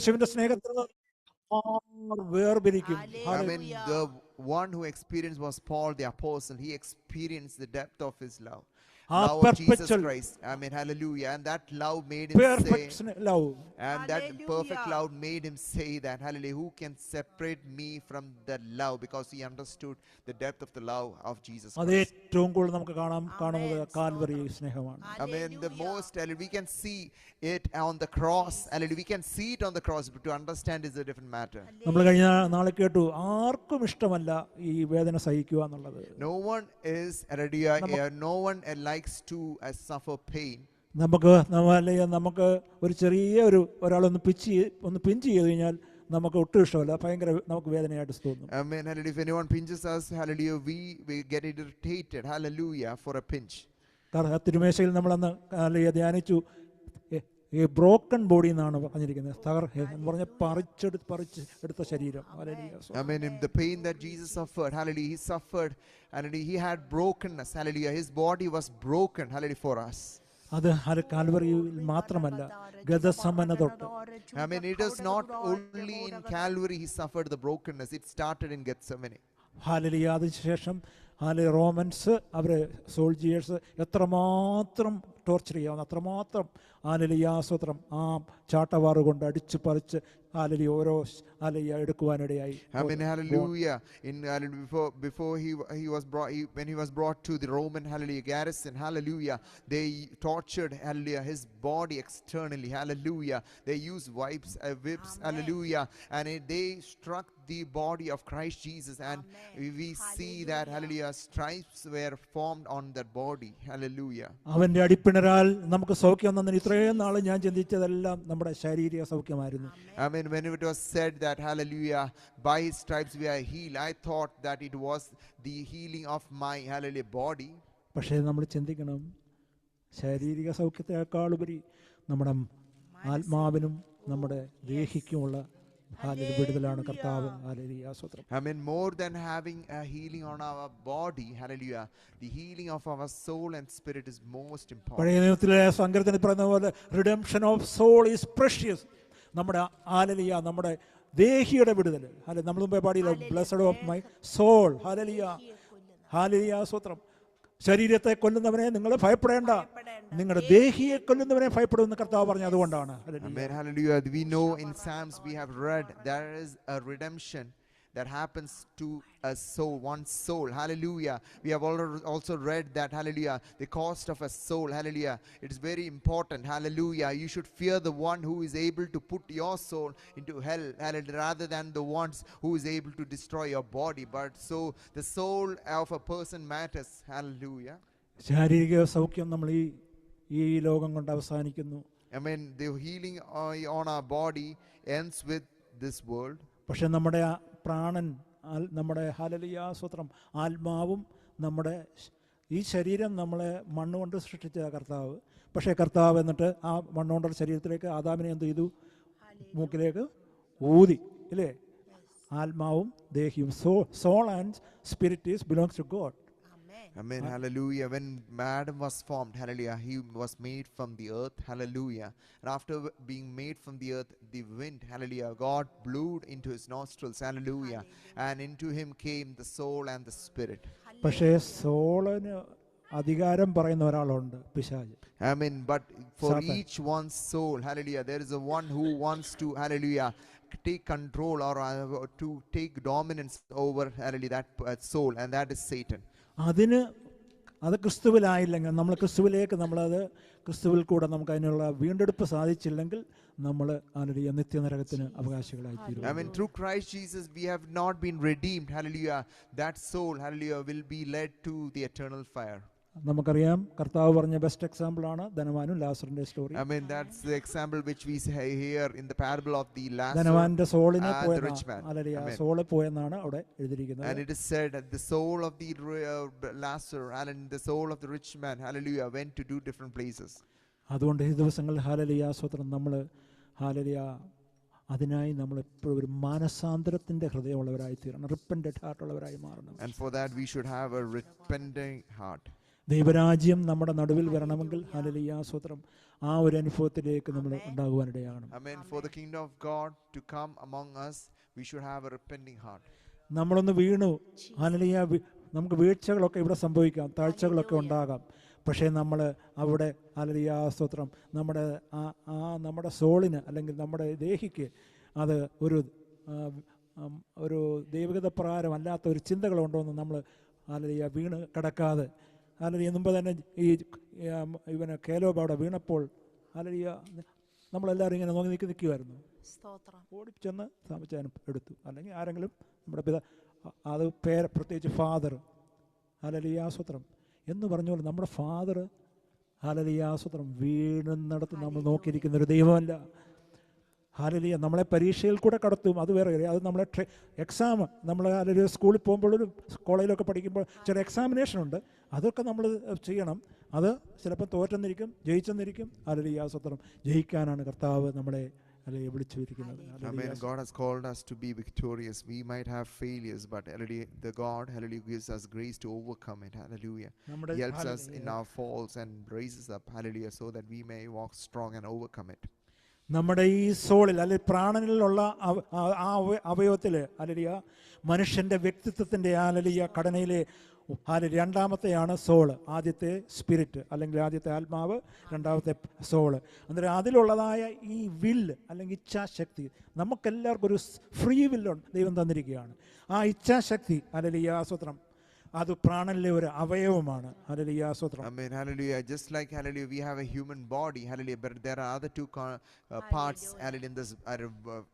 യേശുവിന്റെ സ്നേഹത്തിൽ വേർപിരിക്കും. I mean, the one who experienced was Paul the apostle. He experienced the depth of his love. Love of Jesus Christ. I mean, hallelujah. And that love made him say, love. and that perfect love made him say that, hallelujah, who can separate me from the love? Because he understood the depth of the love of Jesus അത് Christ. ഏറ്റവും കൂടുതൽ നമുക്ക് കാണുന്നത് Calvary സ്നേഹമാണ്. I mean, the most, we can see it on the cross. We can see it on the cross, but to understand is a different matter. നമ്മൾ കഴിഞ്ഞ നാളെ കേട്ടു, ആർക്കും ഇഷ്ടമല്ല ഈ വേദന സഹിക്കുക എന്നുള്ളത്. No one is ready, no one likes to suffer pain. നമുക്ക് ഒരു ചെറിയ ഒരാളൊന്ന് പിഞ്ച് ചെയ്ത് കഴിഞ്ഞാൽ നമുക്ക് ഒട്ടും ഇഷ്ടമല്ല, ഭയങ്കര നമുക്ക് വേദനയായിട്ട് തോന്നും. I mean, hallelujah, if anyone pinches us, hallelujah, we get irritated, hallelujah, for a pinch. തിരുമേശയിൽ നമ്മളന്ന് ധ്യാനിച്ചു, ഈ ബ്രോക്കൺ ബോഡി എന്നാണ് പറഞ്ഞിരിക്കുന്നത്. എന്ന് പറഞ്ഞ പറിച്ചെടുത്ത ശരീരം. I mean, in the pain that Jesus suffered, hallelujah, he suffered, hallelujah, he had brokenness, hallelujah, his body was broken, hallelujah, for us. അത് കാൽവറിയിൽ മാത്രമല്ല, ഗദസമന തൊട്ട്. I mean, it is not only in Calvary he suffered the brokenness, it started in Gethsemane. Hallelujah. അതിനുശേഷം romance അവരെ soldiers എത്രമാത്രം torture ചെയ്യാവുന്ന അത്രമാത്രം ആലലിയാസ്വത്രം ആ ചാട്ടവാറ് കൊണ്ട് അടിച്ചു പറിച്ച് ആലലി ഓരോ ആലലിയ എടുക്കുവാനിടയായി. I mean, hallelujah, before he was brought, when he was brought to the Roman, hallelujah, garrison, hallelujah, they tortured, hallelujah, his body externally, hallelujah. They used whips, hallelujah, and they struck the body of Christ Jesus, and we see that, hallelujah, stripes were formed on that body, hallelujah. അവന്റെ അടിപ്പിണരാൽ നമുക്ക് സൗഖ്യം തന്ന ഇത്രയും നാൾ ഞാൻ ചിന്തിച്ചതെല്ലാം നമ്മുടെ ശാരീരിക സൗഖ്യമായിരുന്നു. I mean, when it was said that, hallelujah, by his stripes we are healed, I thought that it was the healing of my, hallelujah, body. പക്ഷേ നമ്മൾ ചിന്തിക്കണം, ശാരീരിക സൗഖ്യത്തെക്കാളുപരി നമ്മുടെ ആത്മാവിനും നമ്മുടെ ദേഹിക്കുമുള്ള വിടുതലാണ് കർത്താവ്. ഹല്ലേലൂയ, സ്തോത്രം. I mean, more than having a healing on our body, hallelujah, the healing of our soul and spirit is most important. പഴയ നിയമത്തിലെ സങ്കീർത്തനത്തിൽ പറയുന്ന പോലെ redemption of soul is precious. നമ്മുടെ ഹല്ലേലൂയ, നമ്മുടെ ദേഹിയുടെ വിടുതൽ. ഹല്ലേലൂയ, നമ്മൾ മുമ്പേ പാടിയല്ലോ, blessed of my soul. Hallelujah, hallelujah, സ്തോത്രം. ശരീരത്തെ കൊല്ലുന്നവനെ നിങ്ങൾ ഭയപ്പെടേണ്ട, നിങ്ങളുടെ ദേഹിയെ കൊല്ലുന്നവനെ ഭയപ്പെടുമെന്ന് കർത്താവ് പറഞ്ഞു. അതുകൊണ്ടാണ്. Hallelujah. We know in Psalms we have read there is a redemption that happens to a soul, one soul. Hallelujah. We have also read that, hallelujah, the cost of a soul. Hallelujah. It is very important. Hallelujah. You should fear the one who is able to put your soul into hell, hallelujah, rather than the ones who is able to destroy your body. But so the soul of a person matters. Hallelujah. ശാരീരിക സൗഖ്യം നമ്മൾ ഈ ലോകം കൊണ്ട് അവസാനിക്കുന്നു. I mean, the healing on our body ends with this world. പക്ഷെ നമ്മുടെ പ്രാണൻ, നമ്മുടെ ഹല്ലേലൂയ, സ്തോത്രം, ആത്മാവും നമ്മുടെ ഈ ശരീരം നമ്മളെ മണ്ണുകൊണ്ട് സൃഷ്ടിച്ച കർത്താവ്. പക്ഷേ കർത്താവ് എന്നിട്ട് ആ മണ്ണുകൊണ്ടുള്ള ശരീരത്തിലേക്ക് ആദാമിനെ എന്ത് ചെയ്തു? മൂക്കിലേക്ക് ഊതി, ഇല്ലേ? ആത്മാവും ദേഹിയും, soul and spirit belongs to God. Amen. Hallelujah. When Adam was formed, hallelujah, he was made from the earth, hallelujah. And after being made from the earth, the wind, hallelujah, God blew into his nostrils, hallelujah, and into him came the soul and the spirit. പക്ഷേ സോളിന് അധികാരം പറയുന്ന ഒരാളുണ്ട്, പിശാച്. I mean, but for each one's soul, hallelujah, there is a one who wants to, hallelujah, take control or to take dominance over, hallelujah, that soul, and that is Satan. അത് ക്രിസ്തുവിലായില്ലെങ്കിൽ, നമ്മൾ ക്രിസ്തുവിലേക്ക് ക്രിസ്തുവിൽ കൂടെ നമുക്ക് അതിനുള്ള വീണ്ടെടുപ്പ് സാധിച്ചില്ലെങ്കിൽ നമ്മൾ നിത്യനരകത്തിന് അവകാശികളായിത്തീരും. I mean, through Christ Jesus we have not been redeemed, hallelujah. That soul, hallelujah, will be led to the eternal fire. നമുക്കറിയാം, കർത്താവ് പറഞ്ഞ ബെസ്റ്റ് എക്സാമ്പിൾ ആണ് ധനവാനും ലാസറിന്റെ story. I mean, that's the example which we say here in the parable of the Lazarus, ധനവാന്റെ സോളിനെ the rich man. Soul പോയെന്നാണ് അവിടെ എഴുതിയിരിക്കുന്നത്. And it is said that the soul of the Lazarus and the soul of the rich man, hallelujah, went to do different places. അതുകൊണ്ട് ഈ ദിവസങ്ങളിൽ hallelujah, സ്തോത്രം, നമ്മൾ ഹല്ലേലൂയ, അതിനായി നമ്മൾ എപ്പോഴും ഒരു മാനസാന്തരത്തിന്റെ ഹൃദയമുള്ളവരായി തീരണം, റിപ്പന്റഡ് ഹാർട്ട് ഉള്ളവരായി മാറണം. And for that we should have a repenting heart. ദൈവരാജ്യം നമ്മുടെ നടുവിൽ വരണമെങ്കിൽ ഹല്ലേലൂയ സ്തോത്രം ആ ഒരു അനുഭവത്തിലേക്ക് നമ്മൾ ഉണ്ടാകുവാനിടയാകണം. Amen. For the kingdom of God to come among us, we should have a repenting heart. നമ്മളൊന്ന് വീണു, ഹല്ലേലൂയ, നമുക്ക് വീഴ്ചകളൊക്കെ ഇവിടെ സംഭവിക്കാം, താഴ്ചകളൊക്കെ ഉണ്ടാകാം. പക്ഷേ നമ്മൾ അവിടെ ഹല്ലേലൂയ സ്തോത്രം നമ്മുടെ സോളിന് അല്ലെങ്കിൽ നമ്മുടെ ദേഹിക്ക് അത് ഒരു ദൈവികത പ്രകാരം അല്ലാത്ത ഒരു ചിന്തകളുണ്ടോയെന്ന് നമ്മൾ ഹല്ലേലൂയ വീണ് കിടക്കാതെ, ഹല്ലേലൂയ മുമ്പ് തന്നെ ഈ ഇവന് കേലോബ് അവിടെ വീണപ്പോൾ ഹല്ലേലൂയ നമ്മളെല്ലാവരും ഇങ്ങനെ നോക്കി നിൽക്കുമായിരുന്നു. ഓടിച്ചെന്ന് സാമിച്ചാനും എടുത്തു, അല്ലെങ്കിൽ ആരെങ്കിലും നമ്മുടെ അത് പ്രത്യേകിച്ച് ഫാദർ ഹല്ലേലൂയ സ്തോത്രം എന്ന് പറഞ്ഞ നമ്മുടെ ഫാദർ ഹല്ലേലൂയ സ്തോത്രം വീഴുന്നിടത്ത് നമ്മൾ നോക്കിയിരിക്കുന്ന ഒരു ദൈവമല്ല. ഹല്ലേലൂയ നമ്മളെ പരീക്ഷയിൽ കൂടെ കടത്തും, അത് വേറെ കാര്യം. അത് നമ്മളെ എക്സാം, നമ്മൾ ഹല്ലേലൂയ സ്കൂളിൽ പോകുമ്പോഴും കോളേജിലൊക്കെ പഠിക്കുമ്പോൾ ചില എക്സാമിനേഷൻ ഉണ്ട്, അതൊക്കെ നമ്മൾ ചെയ്യണം. അത് ചിലപ്പോൾ തോറ്റെന്നിരിക്കും, ജയിച്ചെന്നിരിക്കും. ഹല്ലേലൂയ സ്തോത്രം ജയിക്കാനാണ് കർത്താവ് നമ്മളെ വിളിച്ചിരിക്കുന്നത്. Amen. God has called us to be victorious. We might have failures, but the God gives us grace to overcome it. Hallelujah. He helps us in our faults and raises up, hallelujah, so that we may walk strong and overcome it. നമ്മുടെ ഈ സോളിൽ അല്ലെങ്കിൽ പ്രാണനിലുള്ള അവയവത്തിൽ hallelujah മനുഷ്യൻ്റെ വ്യക്തിത്വത്തിൻ്റെ hallelujah ഘടനയിലെ രണ്ടാമത്തെയാണ് soul. ആദ്യത്തെ spirit അല്ലെങ്കിൽ ആദ്യത്തെ ആത്മാവ്, രണ്ടാമത്തെ soul. അന്നേരം അതിലുള്ളതായ ഈ വില്ല് അല്ലെങ്കിൽ ഇച്ഛാശക്തി, നമുക്കെല്ലാവർക്കും ഒരു ഫ്രീ വില്ലുണ്ട് ദൈവം തന്നിരിക്കുകയാണ്. ആ ഇച്ഛാശക്തി ഹല്ലേലൂയ സ്തോത്രം അത് പ്രാണനിലെ ഒരു അവയവമാണ്. ഹല്ലേലൂയ സ്തോത്രം. Amen. Hallelujah. Just like hallelujah, we have a human body. Hallelujah. But there are other two parts. Hallelujah.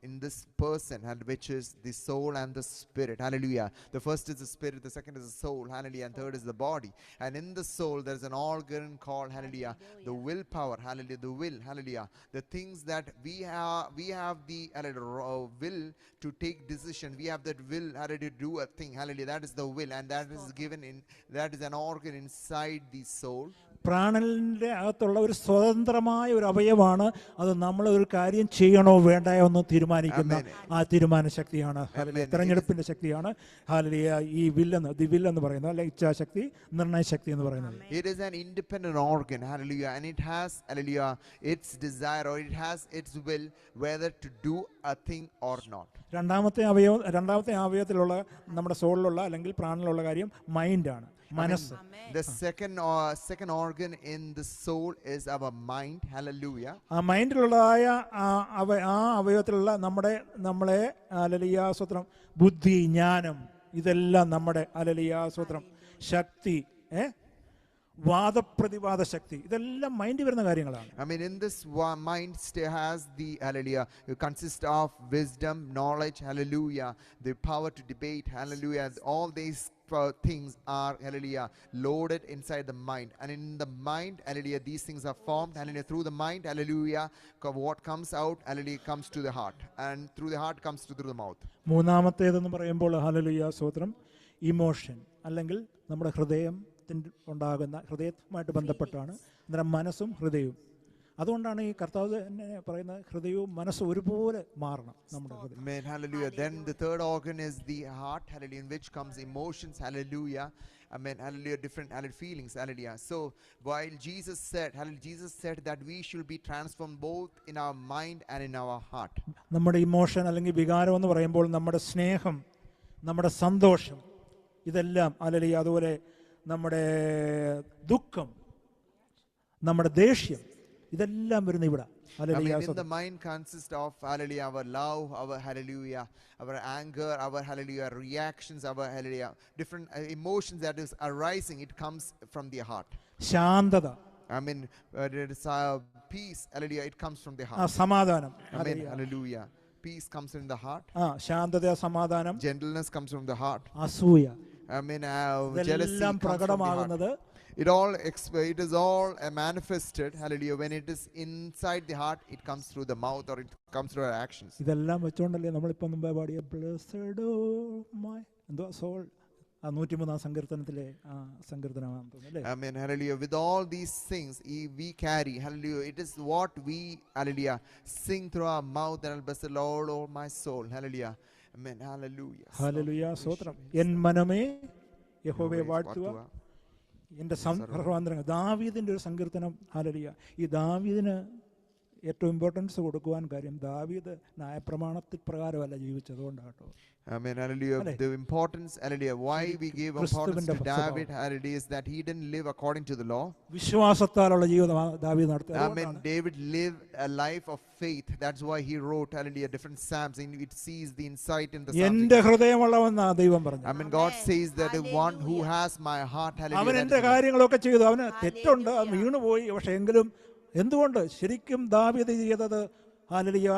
In this person, which is the soul and the spirit. Hallelujah. The first is the spirit. The second is the soul. Hallelujah. And third is the body. And in the soul, there is an organ called hallelujah, the willpower. Hallelujah. The will. Hallelujah. The things that we have the will to take decision. We have that will. Hallelujah. To do a thing. Hallelujah. That is the will, and that is given in, that is an organ inside the soul. പ്രാണനിൻ്റെ അകത്തുള്ള ഒരു സ്വതന്ത്രമായ ഒരു അവയവമാണ്. അത് നമ്മൾ ഒരു കാര്യം ചെയ്യണോ വേണ്ടയോ എന്ന് തീരുമാനിക്കുന്ന ആ തീരുമാന ശക്തിയാണ്, തെരഞ്ഞെടുപ്പിന്റെ ശക്തിയാണ് ഹല്ലേലൂയ ഈ വില്ലെന്ന് പറയുന്നത്, അല്ലെങ്കിൽ ഇച്ഛാശക്തി, നിർണയശക്തി എന്ന് പറയുന്നത്. It is an independent organ, hallelujah, and it has, hallelujah, its desire or it has its will whether to do a thing or not. രണ്ടാമത്തെ അവയവത്തിലുള്ള നമ്മുടെ സോളിലുള്ള അല്ലെങ്കിൽ പ്രാണനിലുള്ള കാര്യം മൈൻഡാണ്, മനസ്സ്. The second organ in the soul is our mind. Hallelujah. ആ മൈൻഡിലുള്ളതായ ആ അവയവത്തിലുള്ള നമ്മളെ hallelujah സ്തോത്രം ബുദ്ധി, ജ്ഞാനം, ഇതെല്ലാം നമ്മുടെ ഹല്ലേലൂയ സ്തോത്രം ശക്തി, വാദപ്രതിവാദ ശക്തി, ഇതെല്ലാം മൈൻഡിൽ വരുന്ന കാര്യങ്ങളാണ്. I mean, in this mind has the hallelujah, it consists of wisdom, knowledge, hallelujah, the power to debate, hallelujah. All these things are, hallelujah, loaded inside the mind, and in the mind, hallelujah, these things are formed, hallelujah, through the mind, hallelujah, what comes out, hallelujah, comes to the heart, and through the heart comes through the mouth. മൂന്നാമത്തേതെന്ന് പറയുമ്പോൾ hallelujah സ്തോത്രം emotion, അല്ലെങ്കിൽ നമ്മുടെ ഹൃദയവുമായിട്ട് ബന്ധപ്പെട്ടാണ്. അന്നേരം മനസ്സും ഹൃദയവും. അതുകൊണ്ടാണ് ഈ കർത്താവ് തന്നെ പറയുന്നത് ഹൃദയവും മനസ്സും ഒരുപോലെ മാറണം നമ്മുടെ ഹൃദയം. Amen. Hallelujah. Then the third organ is the heart, hallelujah, in which comes emotions, hallelujah. Amen. Hallelujah. Different feelings, hallelujah. So while Jesus said that we should be transformed both in our mind and in our heart. നമ്മുടെ emotion അല്ലെങ്കിൽ വികാരം എന്ന് പറയുമ്പോൾ നമ്മുടെ സ്നേഹം, നമ്മുടെ സന്തോഷം, ഇതെല്ലാം ഹല്ലേലൂയ, അതുപോലെ നമ്മുടെ ദുഃഖം, നമ്മുടെ ദേഷ്യം, ഇതെല്ലാം വരുന്ന ഇവിടെ. The mind consists of, hallelujah, our love, our hallelujah, our anger, our hallelujah reactions, our hallelujah different emotions that is arising. It comes from the heart. ശാന്തത, I mean, there is peace, hallelujah, it comes from the heart. സമാധാനം, Amen. Hallelujah. Peace comes in the heart. ശാന്തത, സമാധാനം. Gentleness comes from the heart. അസൂയ, I mean, jealousy comes from the heart. It is all manifested, hallelujah, when it is inside the heart. It comes through the mouth or it comes through our actions. ഇതെല്ലാം വെച്ചോണ്ടല്ലേ നമ്മളിപ്പോൾ മുമ്പേ പാടിയ blessed my soul, 103 സങ്കീർത്തനത്തിലെ സങ്കീർത്തനമാണെന്ന് തോന്നുന്നു. Amen. Hallelujah. With all these things we carry, hallelujah, it is what we, hallelujah, sing through our mouth, and bless the Lord, oh my soul, hallelujah. Amen. Hallelujah. Hallelujah സ്തോത്രം. എൻ മനമേ യഹോവയെ വാഴ്ത്തുക, എൻ്റെ സർവാന്തരങ്ങൾ ദാവീദിൻ്റെ ഒരു സങ്കീർത്തനം. Hallelujah. ഈ ദാവീദിന് ഏറ്റവും ഇമ്പോർട്ടൻസ് കൊടുക്കുവാൻ കാര്യം ദാവീദ് ന്യായപ്രമാണത്തിൽ പ്രകാരമല്ല ജീവിച്ചതുകൊണ്ടാട്ടോ. Amen. Hallelujah. The importance, hallelujah, why we give importance to David, hallelujah, is that he didn't live according to the law. വിശ്വാസത്താലുള്ള ജീവിതം ദാവീദ് നടത്തി. Amen. David lived a life of faith. That's why he wrote, hallelujah, different psalms. And it sees the insight in the psalms. എൻ്റെ ഹൃദയമുള്ളവെന്നാ ദൈവം പറഞ്ഞു. Amen. God says that the one who has my heart, hallelujah. അവൻ എൻ്റെ കാര്യങ്ങളൊക്കെ ചെയ്തു. അവന് തെറ്റുണ്ട്, അവൻ വീണുപോയി. പക്ഷെ എങ്കിലും എന്തുകൊണ്ട് ശരിക്കും ദാവീദ് ചെയ്തത് ഹല്ലേലൂയ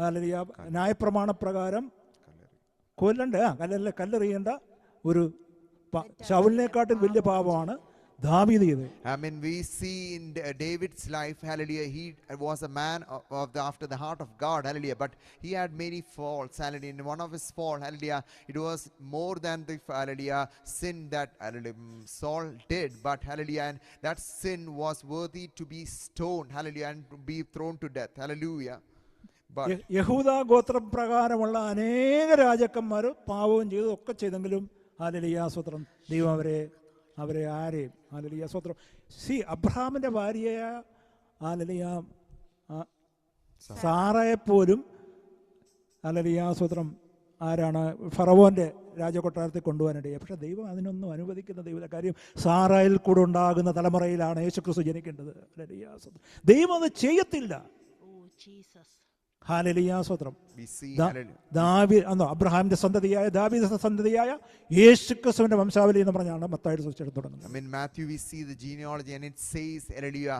ഹല്ലേലൂയ ന്യായപ്രമാണപ്രകാരം കല്ലെറിയേണ്ട ഒരു ശൗലിനെക്കാട്ടും വലിയ പാപമാണ് ദാവീദ് ചെയ്തത്. I mean, we see in David's life, hallelujah, he was a man after the heart of God, hallelujah, but he had many faults, hallelujah. In one of his faults, hallelujah, it was more than the, hallelujah, sin that, hallelujah, Saul did, but, hallelujah, and that sin was worthy to be stoned, hallelujah, and to be thrown to death, hallelujah. യഹൂദ ഗോത്രം പ്രകാരമുള്ള അനേക രാജാക്കന്മാർ പാവവും ചെയ്തു ഒക്കെ ചെയ്തെങ്കിലും hallelujah സ്തോത്രം ദൈവം അവരെ ആരെയും ഹല്ലേലൂയ സ്തോത്രം. അബ്രഹാമിൻ്റെ ഭാര്യയായ ഹല്ലേലൂയ സാറയെപ്പോലും ഹല്ലേലൂയ സ്തോത്രം ആരാണ് ഫറവോൻ്റെ രാജകൊട്ടാരത്തിൽ കൊണ്ടുപോകാനിടയായി. പക്ഷേ ദൈവം അതിനൊന്നും അനുവദിക്കുന്ന ദൈവത്തെ. കാര്യം സാറായിൽ കൂടെ ഉണ്ടാകുന്ന തലമുറയിലാണ് യേശുക്രിസ്തു ജനിക്കേണ്ടത്. ഹല്ലേലൂയ സ്തോത്രം. ദൈവം അത് ചെയ്യത്തില്ല. ഹല്ലേലൂയ സ്തോത്രം. അബ്രഹാമിന്റെ സന്തതിയായ ദാവീദിന്റെ സന്തതിയായ യേശുക്രിസ്തുവിന്റെ വംശാവലി എന്ന് പറഞ്ഞാണ് മത്തായിയുടെ സുവിശേഷം തുടങ്ങുന്നത്. In Matthew we see the genealogy and it says, hallelujah,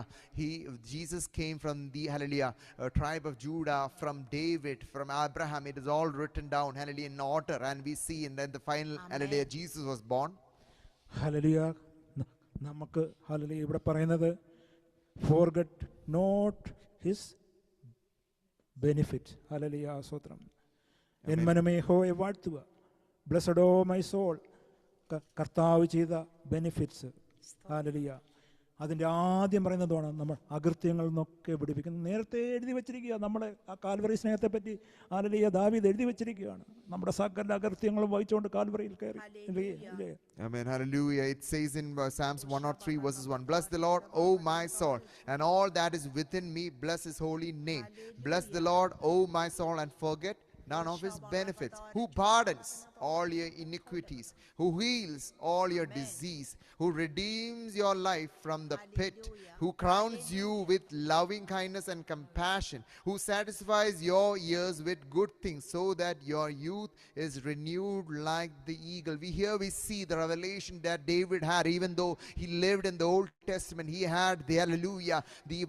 Jesus came from the, hallelujah, tribe of Judah, from David, from Abraham. It is all written down, hallelujah, in order, and we see in the final, hallelujah, Jesus was born. Hallelujah. നമുക്ക് hallelujah ഇവിടെ പറയുന്നത് forget not his benefit. Hallelujah സ്തോത്രം. എൻ മനമേ യഹോവയെ വാഴ്ത്തുക. Blessed O my soul. കർത്താവ് ചെയ്ത ബെനിഫിറ്റ്സ്. ഹല്ലേലൂയ. അതിൻ്റെ ആദ്യം പറയുന്നതാണ് നമ്മൾ അകൃത്യങ്ങളിൽ നിന്നൊക്കെ വിടുവിക്കുന്നത്. നേരത്തെ എഴുതി വെച്ചിരിക്കുക നമ്മളെ ആ കാൽവറി സ്നേഹത്തെ പറ്റി. ഹല്ലേലൂയ ദാവീദ് എഴുതി വെച്ചിരിക്കുകയാണ്. നമ്മുടെ സകല അകൃത്യങ്ങളും വഹിച്ചുകൊണ്ട് കാൽവറിയിൽ കയറി. Amen. Hallelujah. It says in Psalms 103 verses 1, bless the Lord, O my soul, and all that is within me, bless his holy name. Bless the Lord, O my soul, and forget none of his benefits, who pardons all your iniquities, who heals all your disease, who redeems your life from the pit, who crowns you with loving kindness and compassion, who satisfies your years with good things, so that your youth is renewed like the eagle. We see the revelation that David had. Even though he lived in the Old Testament, he had the, hallelujah, the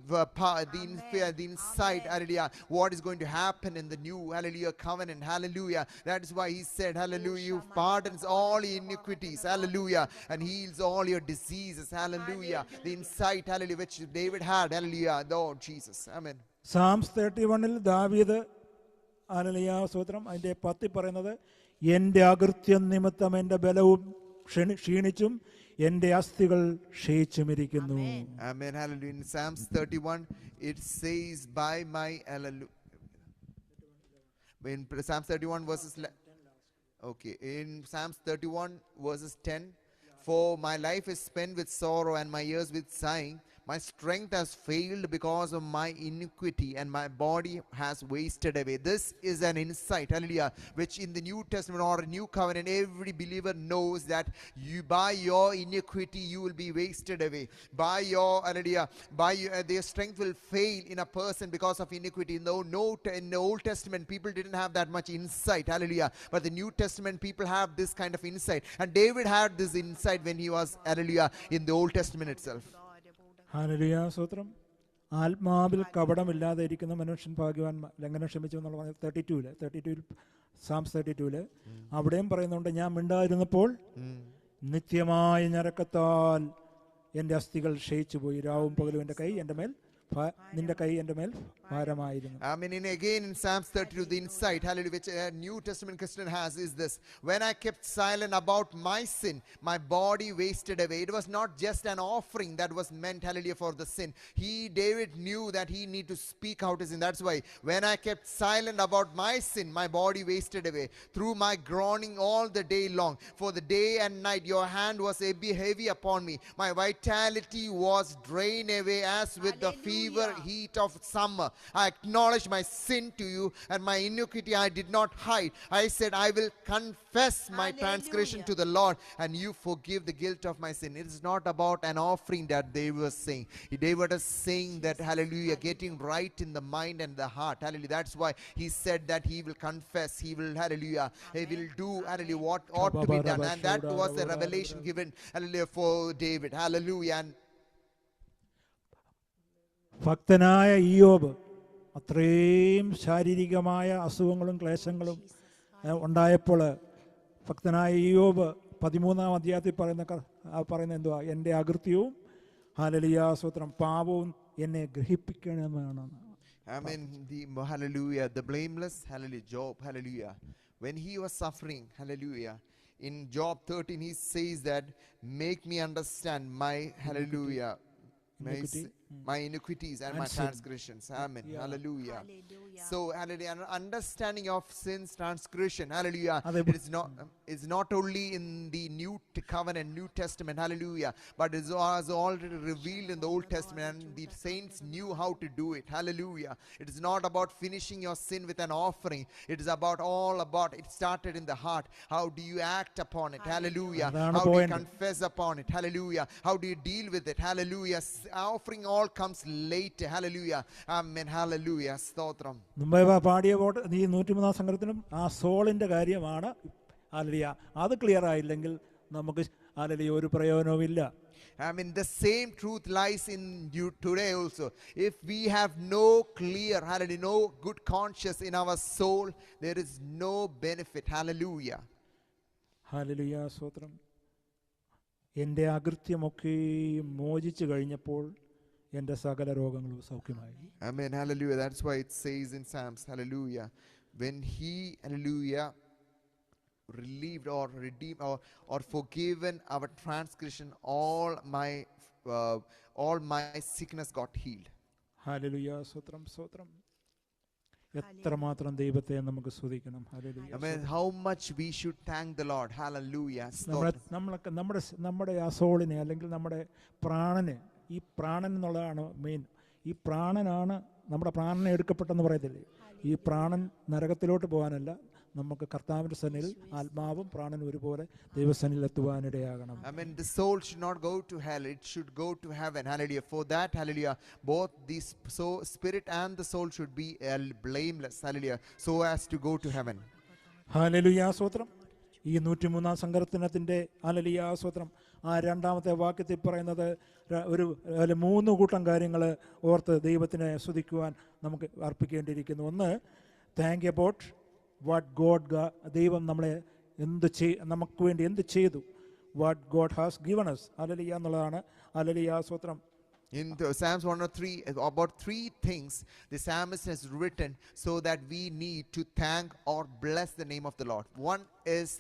insight, hallelujah, what is going to happen in the new, hallelujah, covenant, hallelujah. That is why he said, hallelujah, you pardons all your iniquities, hallelujah, and heals all your diseases, hallelujah. The insight, hallelujah, which David had, hallelujah, Lord Jesus. Amen. Psalms 31 ദാവീദ് hallelujah സ്തോത്രം അതിൻ്റെ 10 പറയുന്നത് എൻ്റെ അകൃത്യം നിമിത്തം എൻ്റെ ബലവും ക്ഷീണിച്ചും എൻ്റെ അസ്ഥികൾ ക്ഷയിച്ചുമിരിക്കുന്നു. Amen. Hallelujah. In Psalms 31 it says by my, hallelujah, in Psalms 31 verses okay, in Psalms 31 verses 10, for my life is spent with sorrow and my years with sighing. My strength has failed because of my iniquity, and my body has wasted away. This is an insight, hallelujah, which in the New Testament or New Covenant, every believer knows that you, by your iniquity, you will be wasted away. By your, hallelujah, their strength will fail in a person because of iniquity. In the Old Testament, people didn't have that much insight, hallelujah. But the New Testament, people have this kind of insight. And David had this insight when he was, hallelujah, in the Old Testament itself. Hallelujah സ്തോത്രം. ആത്മാവിൽ കപടമില്ലാതെ ഇരിക്കുന്ന മനുഷ്യൻ ഭാഗ്യവാൻ, ലംഘനം ക്ഷമിച്ചു എന്നുള്ള 32 Psalms 32 അവിടെയും പറയുന്നുണ്ട്, ഞാൻ മിണ്ടായിരുന്നപ്പോൾ നിത്യമായ ഞരക്കത്താൽ എൻ്റെ അസ്ഥികൾ ക്ഷയിച്ചു പോയി. രാവും പകലും എൻ്റെ കൈ എൻ്റെ മേൽ നിന്റെ കൈ എൻ്റെ മേൽ ഭാരമായിരുന്നു. I mean, again in Psalms 32, the insight, hallelujah, which a New Testament Christian has is this: when I kept silent about my sin, my body wasted away. It was not just an offering that was meant, hallelujah, for the sin. David knew that he need to speak out his sin. That's why when I kept silent about my sin, my body wasted away through my groaning all the day long. For the day and night your hand was heavy upon me. My vitality was drained away as with the fever heat of summer. I acknowledged my sin to you, and my iniquity I did not hide. I said, I will confess my transgression to the Lord, and you forgive the guilt of my sin. It is not about an offering that they were saying. David is saying that, hallelujah, getting right in the mind and the heart. Hallelujah. That's why he said that he will confess. He will, hallelujah, he will do, hallelujah, what ought to be done. And that was a revelation given, hallelujah, for David. Hallelujah. And ഭക്തനായ ഇയ്യോബ് അത്രയും ശാരീരികമായ അസുഖങ്ങളും ക്ലേശങ്ങളും ഉണ്ടായപ്പോൾ ഭക്തനായ ഇയ്യോബ് 13-ാം അധ്യായത്തിൽ പറയുന്ന എന്തുവാ? എൻ്റെ അകൃത്യവും ഹല്ലേലൂയ സ്തോത്രം പാപവും എന്നെ ഗ്രഹിപ്പിക്കണമെന്നാണ്. I mean, hallelujah, the blameless, hallelujah, Job, hallelujah. When he was suffering, hallelujah, in Job 13 he says that, make me understand my, hallelujah, my iniquities and my transgressions. Amen. Yeah. Hallelujah. Hallelujah. So, hallelujah, an understanding of sin's transgression, hallelujah, it's not only in the New Covenant, New Testament, hallelujah, but it was already revealed in the Old Testament, and the saints knew how to do it. Hallelujah. It is not about finishing your sin with an offering. It is all about it started in the heart. How do you act upon it? Hallelujah. How do you confess upon it? Hallelujah. How do you deal with it? Hallelujah. Offering all comes later. Hallelujah. Amen. Hallelujah. Stotram. മുമ്പേ പാടിയ ഈ 103-ാം സങ്കീർത്തനം ആ സോളിൻ്റെ കാര്യമാണ്. Hallelujah. അത് clear ആയില്ലെങ്കിൽ നമുക്ക് hallelujah ഒരു പ്രയോജനവുമില്ല. I mean, the same truth lies in you today also. If we have no clear, hallelujah, no good conscience in our soul, there is no benefit. Hallelujah. Hallelujah സ്തോത്രം. എൻ്റെ അകൃത്യമൊക്കെ മോചിച്ചു കഴിഞ്ഞപ്പോൾ എൻ്റെ സകല രോഗങ്ങളും സൗഖ്യമായി. Amen. Hallelujah. That's why it says in Psalms, hallelujah, when he, hallelujah, relieved or redeemed or forgiven our transgression, all my sickness got healed. Hallelujah സ്തോത്രം സ്തോത്രം. എത്രമാത്രം ദൈവത്തെ നമുക്ക് സ്തുതിക്കണം. Hallelujah. I mean, how much we should thank the Lord. Hallelujah. നമ്മളൊക്കെ നമ്മുടെ ആ സോളിനെ അല്ലെങ്കിൽ നമ്മുടെ പ്രാണന്, ഈ പ്രാണൻ എന്നുള്ളതാണ് മെയിൻ. ഈ പ്രാണനാണ് നമ്മുടെ പ്രാണനെ എടുക്കപ്പെട്ടെന്ന് പറയത്തില്ലേ? ഈ പ്രാണൻ നരകത്തിലോട്ട് പോകാനല്ല, നമുക്ക് കർത്താവിന്റെ സന്നിധിയിൽ ആത്മാവും പ്രാണനും ഒരുപോലെ ദൈവസന്നിധിയിൽ എത്തുവാനിടയാകണം. I mean, the soul should not go to hell, it should go to heaven. Hallelujah. For that, hallelujah, both the spirit and the soul should be blameless. Hallelujah. So as to go to heaven. Hallelujah സ്തോത്രം. ഈ 103-ാം സങ്കീർത്തനത്തിൻ്റെ hallelujah സ്തോത്രം ആ 2-ാമത്തെ വാക്യത്തിൽ പറയുന്നത് ഒരു 3 കൂട്ടം കാര്യങ്ങൾ ഓർത്ത് ദൈവത്തിനെ സ്തുതിക്കുവാൻ നമുക്ക് അർപ്പിക്കേണ്ടിയിരിക്കുന്നു. ഒന്ന്, താങ്ക് അബൌട്ട് വാട്ട് ഗോഡ് ദൈവം നമ്മളെ നമുക്ക് വേണ്ടി എന്ത് ചെയ്തു. What God has given us. Hallelujah എന്നുള്ളതാണ് ഹല്ലേലൂയ സ്തോത്രം. In Psalms 103, about 3 things the psalmist has written so that we need to thank or bless the name of the Lord. One is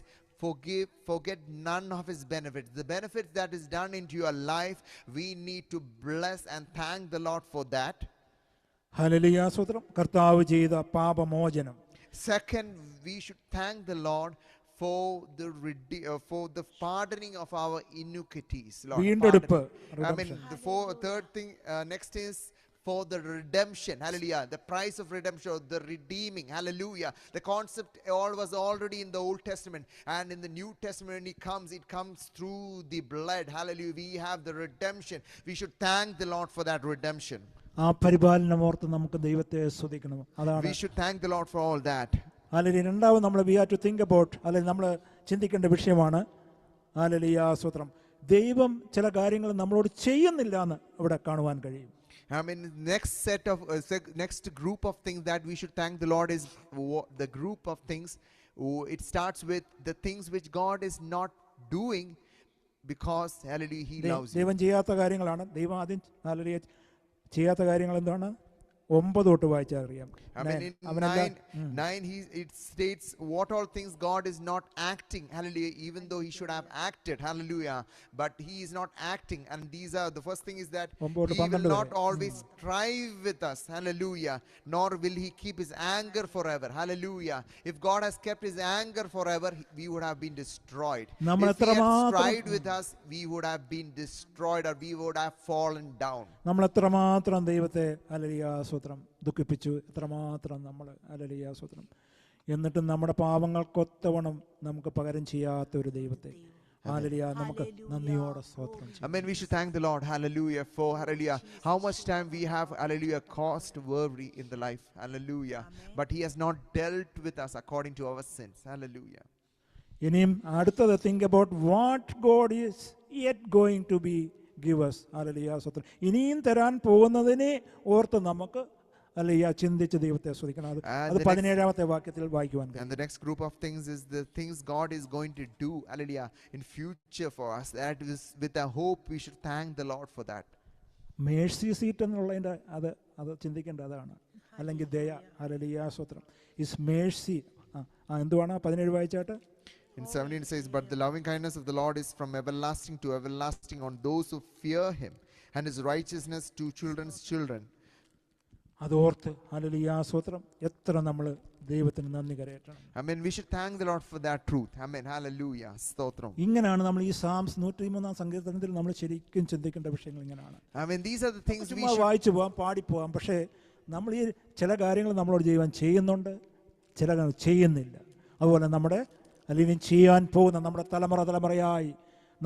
forget none of his benefits. The benefits that is done into your life, we need to bless and thank the Lord for that. Hallelujah സ്തോത്രം. കർത്താവ് ചെയ്ത പാപമോചനം. Second, we should thank the Lord for the pardoning of our iniquities. Lord, വീണ്ടെടുപ്പ്. I mean, the third thing, next is for the redemption. Hallelujah. The price of redemption, the redeeming. Hallelujah. The concept was already in the Old Testament, and in the New Testament when it comes through the blood. Hallelujah. We have the redemption. We should thank the Lord for that redemption. ആ പരിപാലനമോർത്ത് നമുക്ക് ദൈവത്തെ സ്തുതിക്കണം. അതാണ് We should thank the Lord for all that. അല്ലെങ്കിൽ രണ്ടാമത് നമ്മൾ we have to think about, അല്ലെങ്കിൽ നമ്മൾ ചിന്തിക്കേണ്ട വിഷയമാണ് ഹല്ലേലൂയ സ്തോത്രം. ദൈവം ചില കാര്യങ്ങൾ നമ്മളോട് ചെയ്യുന്നില്ല എന്ന് ഇവിടെ കാണുവാൻ കഴിയും. I mean, next group of things that we should thank the Lord is the group of things. It starts with the things which God is not doing because, hallelujah, he loves you. ദൈവം ചെയ്യാത്ത കാര്യങ്ങളാണ്. ദൈവം ആദ്യം hallelujah ചെയ്യാത്ത കാര്യങ്ങൾ എന്താണ്? 9 തൊട്ട് വായിച്ചാൽ അറിയാം. I mean, in അവനെല്ലാം 9, it states what all things God is not acting, hallelujah, even though he should have acted, hallelujah, but he is not acting. And these are, the first thing is that ഒമ്പത് he will 12 not വരെ. always strive with us, hallelujah, nor will he keep his anger forever, hallelujah. If God has kept his anger forever, we would have been destroyed. നമ്മൾ If he had എത്രമാത്രം strived with us, we would have been destroyed, or we would have fallen down. നമ്മൾ എത്രമാത്രം ദൈവത്തെ hallelujah സ്തോത്രം ദുഃഖിപ്പിച്ചു, എത്രമാത്രം നമ്മൾ hallelujah സ്തോത്രം. എന്നിട്ടും നമ്മുടെ പാപങ്ങൾക്കൊത്തവണ്ണം നമുക്ക് പകരം ചെയ്യാത്ത ഒരു ദൈവത്തെ ഹല്ലേലൂയ നമുക്ക് നന്ദിയോടെ സ്തോത്രം ചെയ്യാം. I mean, we should thank the Lord, hallelujah, for, hallelujah, how much time we have, hallelujah, caused worry in the life, hallelujah, but he has not dealt with us according to our sins, hallelujah. ഇനിയും അടുത്തത് think about what God is yet going to be give us, hallelujah സ്തോത്രം. ഇനിയും തരാൻ പോകുന്നതിനെ ഓർത്ത് നമുക്ക് hallelujah ചിന്തിച്ച് ദൈവത്തെ സ്തുതിക്കണം. അത് 17ാമത്തെ വാക്യത്തിൽ വായിക്കുവാൻ കഴിയും. And the next group of things is the things God is going to do, hallelujah, in future for us. That is with a hope we should thank the Lord for that. Mercy seat എന്നുള്ളതിൻ്റെ അത് ചിന്തിക്കേണ്ട അതാണ്, അല്ലെങ്കിൽ ദയ. Hallelujah സ്തോത്രം. Is Mercy എന്തുവാണ്? 17 വായിച്ചാട്ട്. In 17 it says, but the loving kindness of the Lord is from everlasting to everlasting on those who fear him, and his righteousness to children's children. അതോർത്ത് hallelujah സ്തോത്രം എത്ര നമ്മൾ ദൈവത്തിന് നന്ദി കരയറ്റണം. I mean, we should thank the Lord for that truth. Amen. Hallelujah. Stotram. ഇങ്ങനെയാണ് നമ്മൾ ഈ സാംസ് 103 സങ്കീർത്തനത്തിൽ നമ്മൾ ശരിക്കും ചിന്തിക്കേണ്ട വിഷയങ്ങൾ ഇങ്ങനെയാണ്. I mean, these are the things we should വായിച്ചു പോകാം, പാടിപ്പോകാം. പക്ഷേ നമ്മൾ ഈ ചില കാര്യങ്ങൾ നമ്മളോട് ചെയ്യുവാൻ ചെയ്യുന്നുണ്ട്, ചില ചെയ്യുന്നില്ല. അതുപോലെ നമ്മുടെ അല്ലെങ്കിൽ ചെയ്യാൻ പോകുന്ന നമ്മുടെ തലമുറയായി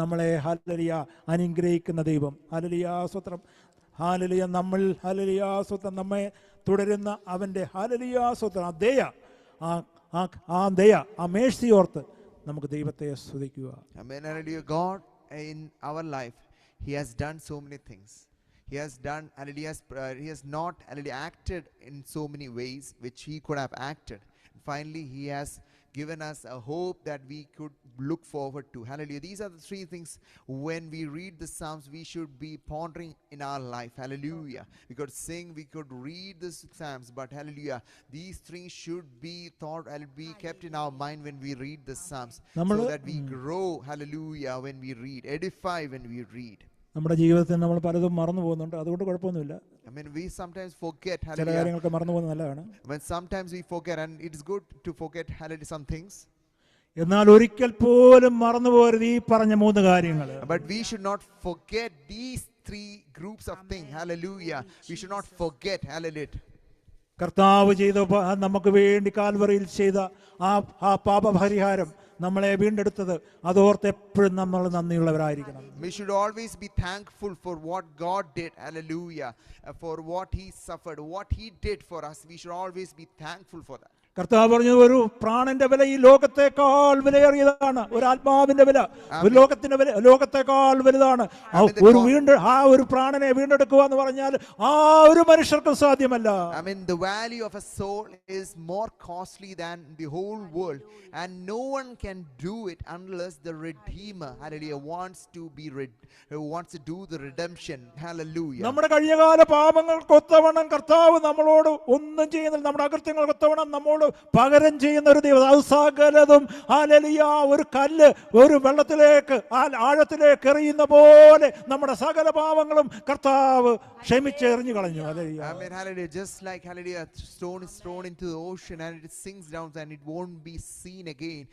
നമ്മളെ ഹല്ലേലൂയ അനുഗ്രഹിക്കുന്ന ദൈവം ഹല്ലേലൂയ സ്തോത്രം. ഹല്ലേലൂയ നമ്മൾ ഹല്ലേലൂയ സ്തോത്രം നമ്മെ തുടരുന്ന അവൻ്റെ ഹല്ലേലൂയ സ്തോത്രം ആ ദയ, ആ ദയ, ആ മേഴ്സി ഓർത്ത് നമുക്ക് ദൈവത്തെ സ്തുതിക്കുക. Amen. Hallelujah. God in our life, he has done so many things. He has done, and he has not acted in so many ways which he could have acted. Finally, he has given us a hope that we could look forward to. Hallelujah. These are the three things when we read the Psalms we should be pondering in our life. Hallelujah. We could sing, we could read the Psalms, but hallelujah, these three should be thought and be kept in our mind when we read the Psalms, so that we grow, hallelujah, when we read, edify when we read. നമ്മുടെ ജീവിതത്തിൽ നമ്മൾ പലതും മറന്നു പോകുന്നുണ്ട്, അതുകൊണ്ട് കുഴപ്പമൊന്നുമില്ല. I mean, we sometimes forget, ചില hallelujah. കാര്യങ്ങളൊക്കെ മറന്നു പോകുന്നത് നല്ലതാണ്. When sometimes we forget, and it is good to forget, hallelujah, some things. എന്നാൽ ഒരിക്കൽ പോലും മറന്നു പോകരുത് ഈ പറഞ്ഞ 3 കാര്യങ്ങൾ. But we should not forget these 3 groups of things. Hallelujah. We should not forget, hallelujah. കർത്താവ് ചെയ്ത നമുക്ക് വേണ്ടി കാൽവറിയിൽ ചെയ്ത ആ പാപപരിഹാരം നമ്മളെ വീണ്ടെടുത്തത് അതോർത്ത് എപ്പോഴും നമ്മൾ നന്ദിയുള്ളവരായിരിക്കണം. We should always be thankful for what God did, hallelujah, for what he suffered, what he did for us. We should always be thankful for that. കർത്താവ് പറഞ്ഞു, ഒരു പ്രാണന്റെ വില ഈ ലോകത്തെക്കാൾ വിലയേറിയതാണ്, ഒരു ആത്മാവിന്റെ വില ഒരു ലോകത്തെക്കാൾ വലുതാണ്. ഒരു പ്രാണനെ വീണ്ടെടുക്കുക എന്ന് പറഞ്ഞാൽ ഒരു മനുഷ്യർക്കും സാധ്യമല്ല. I mean, the value of a soul is more costly than the whole world, and no one can do it unless the Redeemer, hallelujah, wants to do the redemption. Hallelujah. നമ്മുടെ കഴിഞ്ഞകാല പാപങ്ങൾക്കൊത്തവണ്ണം കർത്താവ് നമ്മളോട് ഒന്നും ചെയ്യുന്നില്ല. നമ്മുടെ അകൃത്യങ്ങൾക്കൊത്തവണ്ണം നമ്മോട് പകരം ചെയ്യുന്ന ഒരു ദൈവം. അത് സകലതും ഹല്ലേലൂയ ഒരു കല്ല് ഒരു വെള്ളത്തിലേക്ക് ആഴത്തിലേക്ക് എറിയുന്ന പോലെ നമ്മുടെ സകല പാപങ്ങളും കർത്താവ് ക്ഷമിച്ച് എറിഞ്ഞു കളഞ്ഞു. Hallelujah. I mean, hallelujah, just like, hallelujah, stone is thrown into the ocean and it sinks down and it won't be seen again.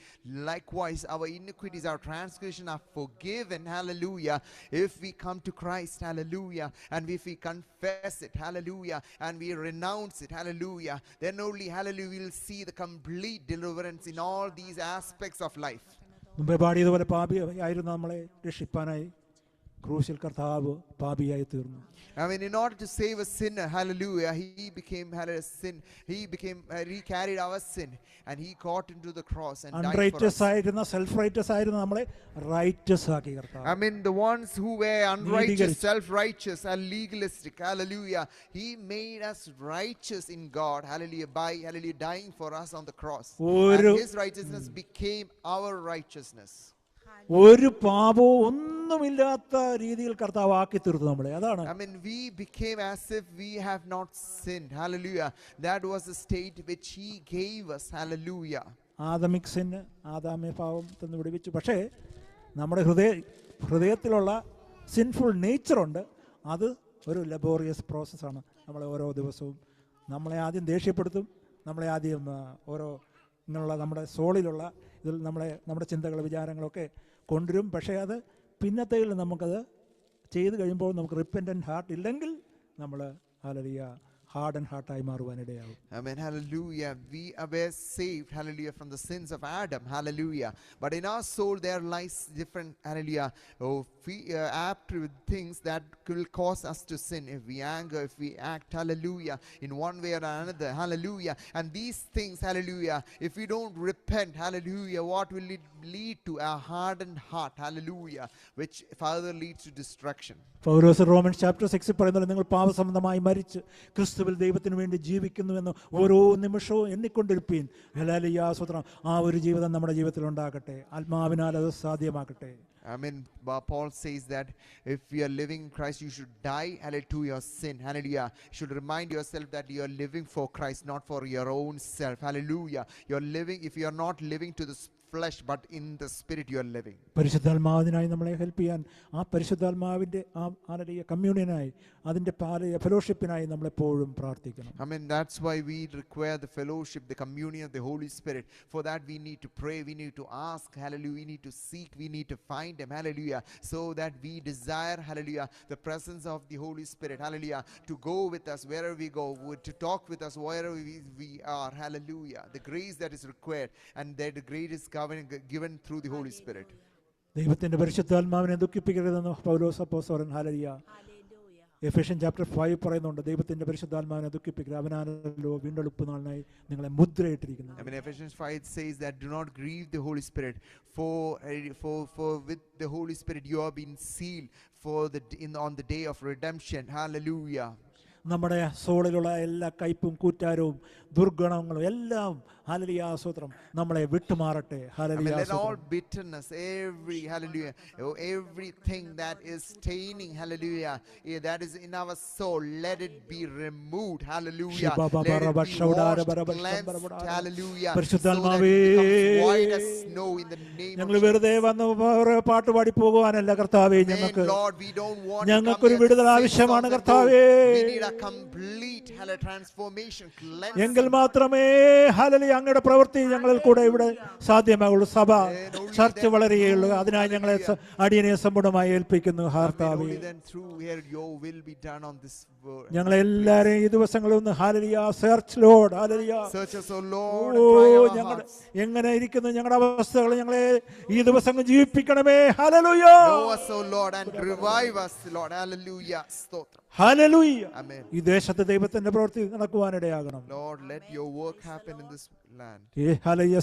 Likewise, our iniquities, our transgression are forgiven, hallelujah, if we come to Christ, hallelujah, and if we confess it, hallelujah, and we renounce it, hallelujah, then only, hallelujah, we will see the complete deliverance in all these aspects of life. മുമ്പേ പാടിയതുപോലെ പാപിയായിരുന്നു നമ്മളെ രക്ഷിപ്പാനായി ക്രൂശിൽ കർത്താവ് പാപിയായി തീർന്നു. I mean, in order to save a sinner, hallelujah, he became sin. He carried our sin and he caught into the cross and died for us. ആയിരുന്ന self righteous ആയിരുന്ന നമ്മളെ righteous ആക്കി കർത്താവ്. I mean, the ones who were unrighteous, self-righteous and legalistic, hallelujah, he made us righteous in God, hallelujah, by, hallelujah, dying for us on the cross. And his righteousness became our righteousness. ഒരു പാപവും ഒന്നുമില്ലാത്ത രീതിയിൽ കർത്താവ് ആക്കി തീർത്തു നമ്മളെ. അതാണ് I mean, we became as if we have not sinned. Hallelujah. That was the state which He gave us. Hallelujah. ആദമിക് സിന്ന്, ആദാമ്യ പാവം തന്ന് വിടുവിച്ചു. പക്ഷേ നമ്മുടെ ഹൃദയത്തിലുള്ള സിൻഫുൾ നേച്ചറുണ്ട്. അത് ഒരു ലബോറിയസ് പ്രോസസ്സാണ്. നമ്മളെ ഓരോ ദിവസവും നമ്മളെ ആദ്യം ദേഷ്യപ്പെടുത്തും, നമ്മളെ ആദ്യം ഓരോ ഇങ്ങനെയുള്ള നമ്മുടെ സോളിലുള്ള ഇതിൽ നമ്മുടെ ചിന്തകൾ വിചാരങ്ങളൊക്കെ കൊണ്ടുവരും. പക്ഷേ അത് പിന്നത്തേതിൽ നമുക്കത് ചെയ്ത് കഴിയുമ്പോൾ നമുക്ക് റിപ്പൻറ്റൻ്റ് ഹാർട്ട് ഇല്ലെങ്കിൽ നമ്മൾ ഹല്ലേലൂയ ഹാർഡ് ആൻഡ് ഹാർട്ടായി മാറുവാനിടയാകും. Amen. Hallelujah. We were saved, hallelujah, from the sins of Adam. Hallelujah. But in our soul there lies different, hallelujah, apt with things that will cause us to sin. If we anger, if we act, hallelujah, in one way or another, hallelujah. And these things, hallelujah, if we don't repent, hallelujah, what will it lead to? A hardened heart, hallelujah, which further leads to destruction. Paulose romance chapter 6 പറയുന്നത്, നിങ്ങൾ പാപസംബന്ധമായി മരിച്ച് ക്രിസ്തുവിൽ ദൈവത്തിന് വേണ്ടി ജീവിക്കുന്നുവെന്ന് ഓരോ നിമിഷവും എണ്ണിക്കൊണ്ടിരിപ്പീൻ. Hallelujah സ്തോത്രം. ആ ഒരു ജീവിതം നമ്മുടെ ജീവിതത്തിൽ ഉണ്ടാകട്ടെ. ആത്മാവിനാൽ അത് സാധ്യമാകട്ടെ. I mean, Paul says that if you are living in Christ, you should die, hallelujah, to your sin. Hallelujah. You should remind yourself that you are living for Christ, not for your own self. Hallelujah. You are living, if you are not living to the flesh, but in the spirit you are living. പരിശുദ്ധാത്മാവിനായി നമ്മളെ help ചെയ്യാൻ, ആ പരിശുദ്ധാത്മാവിൻ്റെ ആ hallelujah കമ്മ്യൂണിയനായി, അതിൻ്റെ ഫെലോഷിപ്പിനായി നമ്മളെപ്പോഴും പ്രാർത്ഥിക്കണം. I mean, that's why we require the fellowship, the communion of the Holy Spirit. For that we need to pray, we need to ask, hallelujah, we need to seek, we need to find Him, hallelujah, so that we desire, hallelujah, the presence of the Holy Spirit, hallelujah, to go with us wherever we go, to talk with us wherever we are, hallelujah. The grace that is required, and that the grace is given through the Holy Spirit. ദൈവത്തിൻ്റെ പരിശുദ്ധാത്മാവിനെ ദുഃഖിപ്പിക്കരുതെന്ന് പൗലോസ് അപ്പോസ്തലൻ hallelujah Ephesian chapter 5 പറയുന്നുണ്ട്, ദൈവത്തിൻ്റെ പരിശുദ്ധാത്മാവിനെ ദുഃഖിപ്പിക്കരുത്, അവനാണല്ലോ വീണ്ടെടുപ്പ് നാളിനായി നിങ്ങളെ മുദ്രയിട്ടിരിക്കുന്നത്. I mean, Ephesians 5 says that do not grieve the Holy Spirit, for with the Holy Spirit you have been sealed on the day of redemption. Hallelujah. നമ്മുടെ സോളിലുള്ള എല്ലാ കയ്പും കൂറ്റാരവും ദുർഗുണങ്ങളും എല്ലാം ഹല്ലേലൂയ സ്തോത്രം നമ്മളെ വിട്ടുമാറട്ടെ. Hallelujah let all bitterness, everything that is staining, hallelujah, that is in our soul, let it be removed. Hallelujah. Let it be washed, cleansed, hallelujah, so that it becomes white as snow in the name of ഞങ്ങൾ Jesus. വെറുതെ വന്ന് പാട്ട് പാടി പോകുവാനല്ല കർത്താവേ, ഞങ്ങൾക്ക് Lord, we don't want ഞങ്ങൾക്കൊരു വിടുതൽ ആവശ്യമാണ് കർത്താവേ. we need a complete transformation, cleansing. എങ്കിൽ മാത്രമേ ഹല്ലേലൂയ അങ്ങയുടെ പ്രവൃത്തി ഞങ്ങളിൽ കൂടെ ഇവിടെ സാധ്യമാകുള്ളൂ. സഭ ചർച്ച് വളരുകയുള്ളൂ. അതിനായി ഞങ്ങളെ അടിയനെ സമ്പൂർണ്ണമായി ഏൽപ്പിക്കുന്നു. കർത്താവേ, ഞങ്ങളെല്ലാരെയും ഈ ദിവസങ്ങളിൽ ഒന്ന് ഹല്ലേലൂയ സെർച്ച് ലോർഡ്, ഹല്ലേലൂയ ഞങ്ങൾ എങ്ങനെ ഇരിക്കുന്നു, ഞങ്ങളുടെ അവസ്ഥകൾ ഞങ്ങളെ ഈ ദിവസങ്ങൾ ജീവിപ്പിക്കണമേ. Hallelujah hallelujah. ഈ ദേശത്ത് ദൈവത്തിന്റെ പ്രവൃത്തി നടക്കുവാനിടയാകണം. Lord, let your work happen in this land. Hallelujah